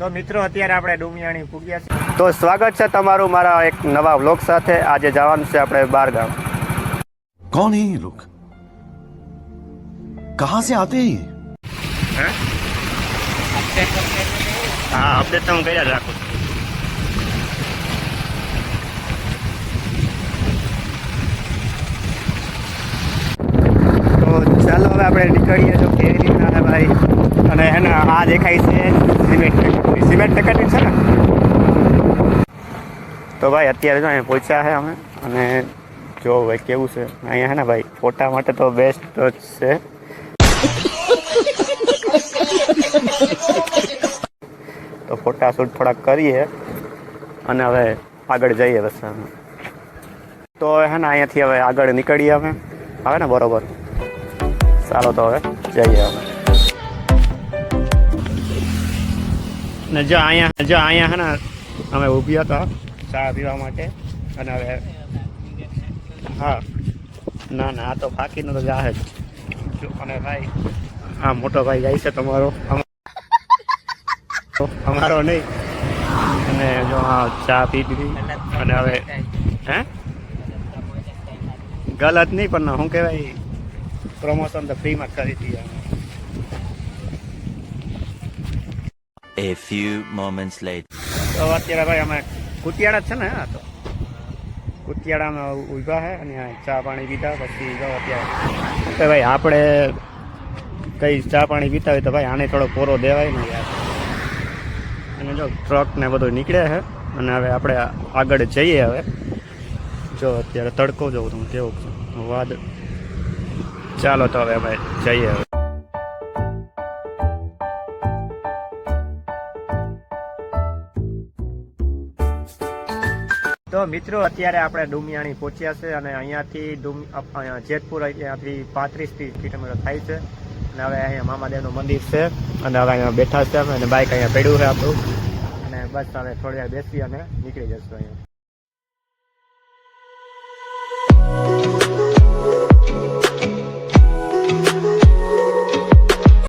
તો મિત્રો અત્યારે આપણે ડુમિયાણી પૂગ્યા છે। તો સ્વાગત છે તમારું મારા એક નવા વ્લોગ સાથે। આજે જવાનું છે આપણે બાર ગામ। कौन है ये लोग? कहां से आते हैं ये? હા અપડેટ તો હું કર્યા જ રાખું છું। તો ચાલો હવે આપણે નીકળીએ તો કેવી રીતના છે ભાઈ। અને હે ને આ દેખાય છે સિમેન્ટ ફેક્ટરી છે ને। તો ભાઈ અત્યારે જો અહીંયા પહોંચ્યા છે અમે। અને જો ભાઈ કેવું છે અહીંયા હે ને ભાઈ ફોટા માટે તો બેસ્ટ જ છે। તો ફોટા શૂટ થોડાક કરીએ અને હવે આગળ જઈએ બસ અમે। તો હે ને અહીંયાથી હવે આગળ નીકળીએ અમે આવે ને બરોબર। ચાલો તો હવે જઈએ અમે। ને જો અહીંયા હે ને અમે ઊભી હતા ચા પીવા માટે। અને હવે હા ના આ તો બાકીનો તો જાહે જ। અને ભાઈ આ મોટો ભાઈ જાય છે તમારો, અમારો નહીં। અને જો હા ચા પી દીધી અને હવે હે ગલત નહીં પણ શું કહેવાય પ્રમોશન તો ફ્રીમાં કરી દઈએ। A few moments later. તો અત્યારે ભાઈ અમે કુતિયાળા છે ને હા તો કુતિયાળામાં ઊભા છે અને ચા પાણી પીધા પછી જો અત્યારે તો ભાઈ આપણે કઈ ચા પાણી પીતા હોય તો ભાઈ આને થોડો પોરો દેવાય ને યાર। અને જો ટ્રક ને બધું નીકળે છે અને હવે આપણે આગળ જઈએ હવે। જો અત્યારે તડકો જોઉં તમે કેવું વાદળ। ચાલો તો હવે ભાઈ જઈએ હવે। તો મિત્રો અત્યારે આપણે ડુમિયાણી પહોંચ્યા છે અને અહીંયાથી જેતપુર અહીંયાથી 35-30 કિલોમીટર થાય છે। અને હવે અહીંયા મામાદેવનું મંદિર છે અને હવે અહીંયા બેઠા છે અમે અને બાઇક અહીંયા પડ્યું છે આપણું। અને બસ હવે થોડી વાર બેસી અને નીકળી જશું અહીંયા।